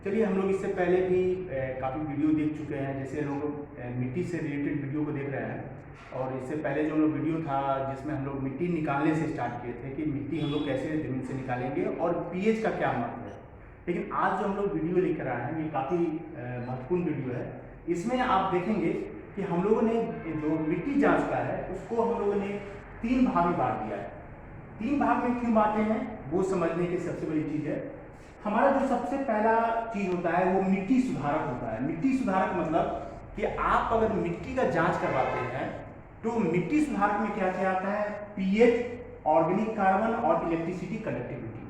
चलिए हम लोग इससे पहले भी काफ़ी वीडियो देख चुके हैं, जैसे हम लोग मिट्टी से रिलेटेड वीडियो को देख रहे हैं। और इससे पहले जो हम लोग वीडियो था जिसमें हम लोग मिट्टी निकालने से स्टार्ट किए थे कि मिट्टी हम लोग कैसे ज़मीन से निकालेंगे और पीएच का क्या महत्व है। लेकिन आज जो हम लोग वीडियो लेकर आए हैं ये काफ़ी महत्वपूर्ण वीडियो है। इसमें आप देखेंगे कि हम लोगों ने जो मिट्टी जाँच का है उसको हम लोगों ने 3 भाग में बांट दिया है। 3 भाग में क्यों बांटे हैं वो समझने की सबसे बड़ी चीज़ है। हमारा जो सबसे पहला चीज होता है वो मिट्टी सुधारक होता है। मिट्टी सुधारक मतलब कि आप अगर मिट्टी का जांच करवाते हैं तो मिट्टी सुधारक में क्या क्या आता है, पीएच, ऑर्गेनिक कार्बन और इलेक्ट्रिसिटी कंडक्टिविटी।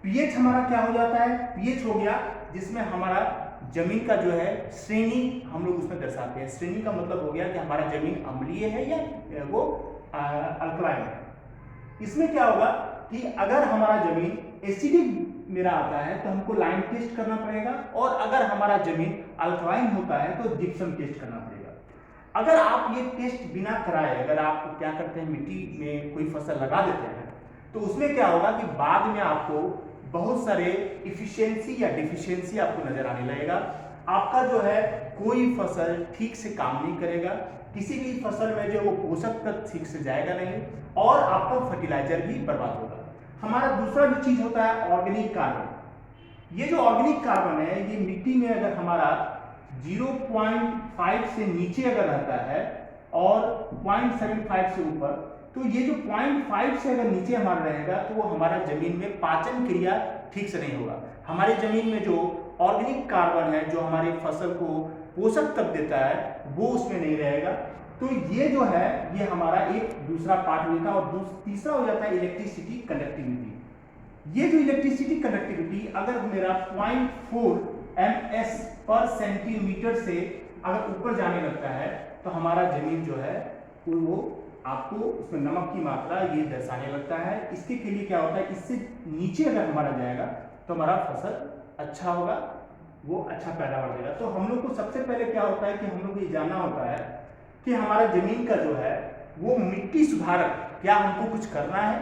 पीएच हमारा क्या हो जाता है, पीएच हो गया जिसमें हमारा जमीन का जो है श्रेणी हम लोग उसमें दर्शाते हैं। श्रेणी का मतलब हो गया कि हमारा जमीन अम्लीय है या वो अल्कलाइन है। इसमें क्या होगा कि अगर हमारा जमीन एसिडिक मेरा आता है तो हमको लाइम टेस्ट करना पड़ेगा, और अगर हमारा जमीन अल्कलाइन होता है तो जिप्सम टेस्ट करना पड़ेगा। अगर आप ये टेस्ट बिना कराए अगर आप क्या करते हैं मिट्टी में कोई फसल लगा देते हैं तो उसमें क्या होगा कि बाद में आपको बहुत सारे इफिशियंसी या डिफिशियंसी आपको नजर आने लगेगा। आपका जो है कोई फसल ठीक से काम नहीं करेगा, किसी भी फसल में जो वो पोषक तत्व ठीक से जाएगा नहीं, और आपका फर्टिलाइजर भी बर्बाद होगा। हमारा दूसरा जो चीज होता है ऑर्गेनिक कार्बन। ये जो ऑर्गेनिक कार्बन है ये मिट्टी में अगर हमारा 0.5 से नीचे अगर रहता है और 0.75 से ऊपर, तो ये जो 0.5 से अगर नीचे हमारा रहेगा तो वो हमारा जमीन में पाचन क्रिया ठीक से नहीं होगा। हमारी जमीन में जो ऑर्गेनिक कार्बन है जो हमारे फसल को पोषक तत्व देता है वो उसमें नहीं रहेगा। तो ये जो है ये हमारा एक दूसरा पार्ट हुआ था। और तीसरा हो जाता है इलेक्ट्रिसिटी कंडक्टिविटी। ये जो इलेक्ट्रिसिटी कंडक्टिविटी अगर मेरा 0.4 ms पर सेंटीमीटर से अगर ऊपर जाने लगता है तो हमारा जमीन जो है वो आपको उसमें नमक की मात्रा ये दर्शाने लगता है। इसके के लिए क्या होता है, इससे नीचे अगर हमारा जाएगा तो हमारा फसल अच्छा होगा, वो अच्छा पैदावार देगा। तो हम लोग को सबसे पहले क्या होता है कि हम लोग को ये जानना होता है कि हमारा जमीन का जो है वो मिट्टी सुधारक क्या हमको कुछ करना है,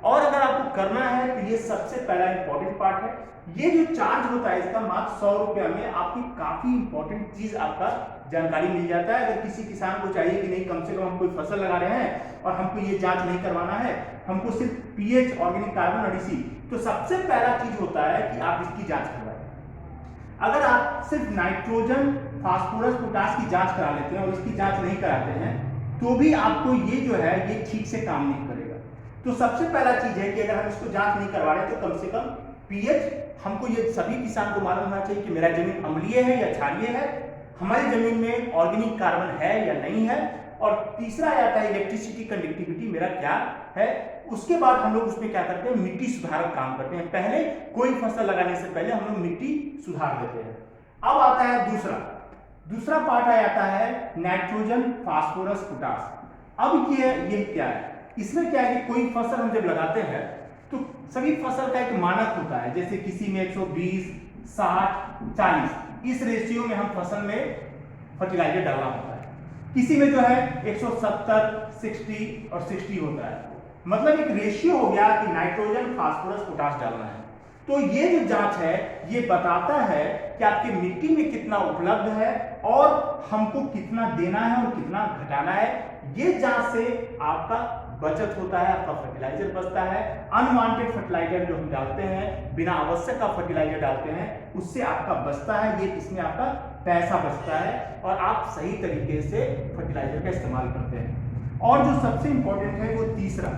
और अगर आपको करना है तो ये सबसे पहला इंपॉर्टेंट पार्ट है। ये जो चार्ज होता है इसका मात्र 100 रुपया में आपकी काफी इंपॉर्टेंट चीज आपका जानकारी मिल जाता है। अगर किसी किसान को चाहिए कि नहीं कम से कम हम कोई फसल लगा रहे हैं और हमको ये जांच नहीं करवाना है, हमको सिर्फ पीएच, ऑर्गेनिक कार्बन और इसी, तो सबसे पहला चीज होता है कि आप इसकी जांच करवाएं। अगर आप सिर्फ नाइट्रोजन, फास्फोरस, पोटास की जांच करा लेते हैं और इसकी जांच नहीं कराते हैं तो भी आपको ये जो है ये ठीक से काम नहीं करेगा। तो सबसे पहला चीज है कि अगर हम इसको जांच नहीं करवा रहे तो कम से कम पीएच, हमको ये सभी किसान को मालूम होना चाहिए कि मेरा जमीन अम्लीय है या क्षारीय है, हमारी जमीन में ऑर्गेनिक कार्बन है या नहीं है, और तीसरा आता है इलेक्ट्रिसिटी कंडक्टिविटी मेरा क्या है। उसके बाद हम लोग उसमें क्या करते हैं, मिट्टी सुधारक काम करते हैं। पहले कोई फसल लगाने से पहले हम लोग मिट्टी सुधार देते हैं। अब आता है दूसरा पार्ट आ जाता है नाइट्रोजन, फास्फोरस, पोटास। अब ये क्या है, इसमें क्या है कि कोई फसल हम जब लगाते हैं तो सभी फसल का एक मानक होता है, जैसे किसी में 120, 60, 40 इस रेशियो में हम फसल में फर्टिलाइजर डालना होता है। किसी में जो है 170, 60 और 60 होता है। मतलब एक रेशियो हो गया कि नाइट्रोजन, फास्फोरस, पोटास डालना है। तो ये जो जांच है ये बताता है कि आपकी मिट्टी में कितना उपलब्ध है और हमको कितना देना है और कितना घटाना है। ये जांच से आपका बचत होता है, आपका फर्टिलाइजर बचता है। अनवांटेड फर्टिलाइजर जो हम डालते हैं, बिना आवश्यक का फर्टिलाइजर डालते हैं, उससे आपका बचता है, ये इसमें आपका पैसा बचता है और आप सही तरीके से फर्टिलाइजर का इस्तेमाल करते हैं। और जो सबसे इंपॉर्टेंट है वो तीसरा,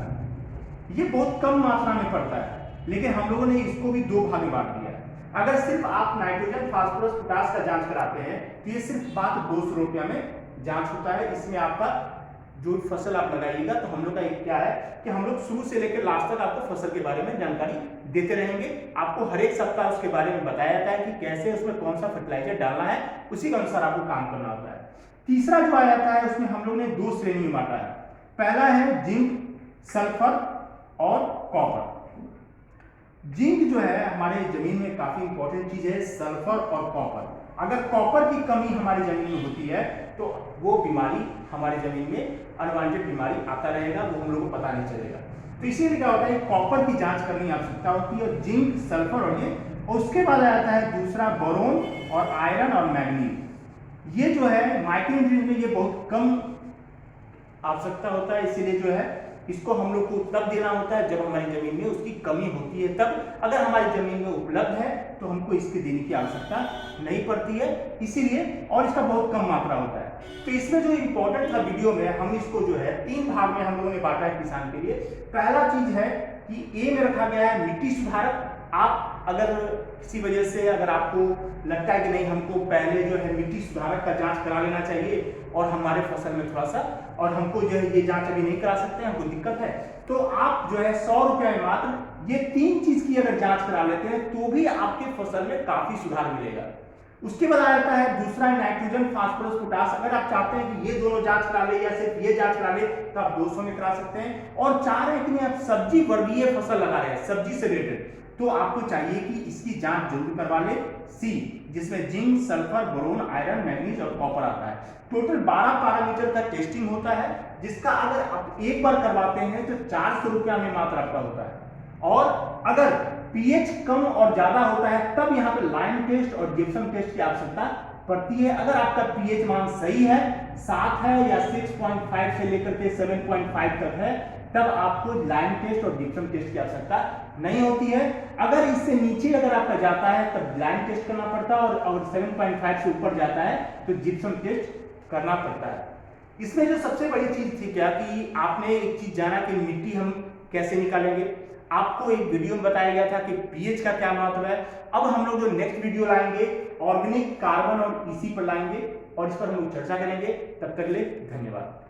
ये बहुत कम मात्रा में पड़ता है लेकिन हम लोगों ने इसको भी 2 भाग में बांट दिया है। अगर सिर्फ आप नाइट्रोजन, फास्फोरस, पोटास का जांच कराते हैं तो ये सिर्फ मात्र 200 रुपया में जांच होता है। इसमें आपका जो फसल आप लगाइएगा तो हम लोग का एक क्या है कि हम लोग शुरू से लेकर लास्ट तक आपको फसल के बारे में जानकारी देते रहेंगे। आपको हर एक सप्ताह उसके बारे में बताया जाता है कि कैसे उसमें कौन सा फर्टिलाइजर डालना है, उसी के अनुसार आपको काम करना होता है। तीसरा जो आ जाता है उसमें हम लोग ने 2 श्रेणी में बांटा है। पहला है जिंक, सल्फर और कॉपर। जिंक जो है हमारे जमीन में काफी इंपॉर्टेंट चीज है, सल्फर और कॉपर। अगर कॉपर की कमी हमारी जमीन में होती है तो वो बीमारी हमारी जमीन में अनवांटेड बीमारी आता रहेगा, वो हम लोग को पता नहीं चलेगा। तो इसीलिए क्या होता है कॉपर की जांच करने की आवश्यकता होती है। और जिंक, सल्फर और ये और उसके बाद आता है दूसरा बोरोन और आयरन और मैग्नीज। ये जो है माइक्रो न्यूट्रिएंट में ये बहुत कम आवश्यकता होता है, इसीलिए जो है इसको हम लोग को तब देना होता है जब हमारी जमीन में उसकी कमी होती है। तब अगर हमारी जमीन में उपलब्ध है तो हमको इसके देने की आवश्यकता नहीं पड़ती है, इसीलिए, और इसका बहुत कम मात्रा होता है। तो इसमें जो इम्पोर्टेंट था वीडियो में, हम इसको जो है 3 भाग में हम लोगों ने बांटा है किसान के लिए। पहला चीज है कि ए में रखा गया है मिट्टी सुधारक। आप अगर किसी वजह से अगर आपको लगता है कि नहीं हमको पहले जो है मिट्टी सुधारक का जांच करा लेना चाहिए और हमारे फसल में थोड़ा सा, और हमको जो है ये जांच अभी नहीं करा सकते हैं, हमको दिक्कत है, तो आप जो है 100 रुपये में मात्र ये 3 चीज की अगर जांच करा लेते हैं तो भी आपके फसल में काफी सुधार मिलेगा। उसके बाद आता है दूसरा नाइट्रोजन, फास्फोरस, पोटास। अगर आप चाहते हैं कि ये दोनों जांच करा ले या सिर्फ ये जांच करा ले तो आप 200 में करा सकते हैं। और चाह रहे हैं कि नहीं आप सब्जी वर्गीय फसल लगा रहे हैं, सब्जी से रिलेटेड, तो आपको चाहिए कि इसकी जांच जरूर करवा ले सी, जिसमें zinc, sulphur, boron, iron, manganese और कॉपर आता है। टोटल 12 पैरामीटर का टेस्टिंग होता है, जिसका अगर आप एक बार करवाते हैं तो 400 रुपया में मात्र आपका होता है। और अगर पीएच कम और ज्यादा होता है तब यहाँ पे लाइम टेस्ट और जिप्सम टेस्ट की आवश्यकता पड़ती है। अगर आपका पीएच मान सही है, 7 है या 6.5 से लेकर के 7.5 तक है, तब आपको लाइम टेस्ट और जिप्सम टेस्ट की आवश्यकता नहीं होती है। अगर इससे नीचे अगर आपका जाता है तब लाइम टेस्ट करना पड़ता है, और अगर 7.5 से ऊपर जाता है तो जिप्सम टेस्ट करना पड़ता है। इसमें जो सबसे बड़ी चीज थी क्या कि आपने एक चीज जाना कि मिट्टी हम कैसे निकालेंगे। आपको एक वीडियो में बताया गया था कि पीएच का क्या महत्व है। अब हम लोग जो नेक्स्ट वीडियो लाएंगे ऑर्गेनिक कार्बन और इसी पर लाएंगे और इस पर हम लोग चर्चा करेंगे। तब तक के लिए धन्यवाद।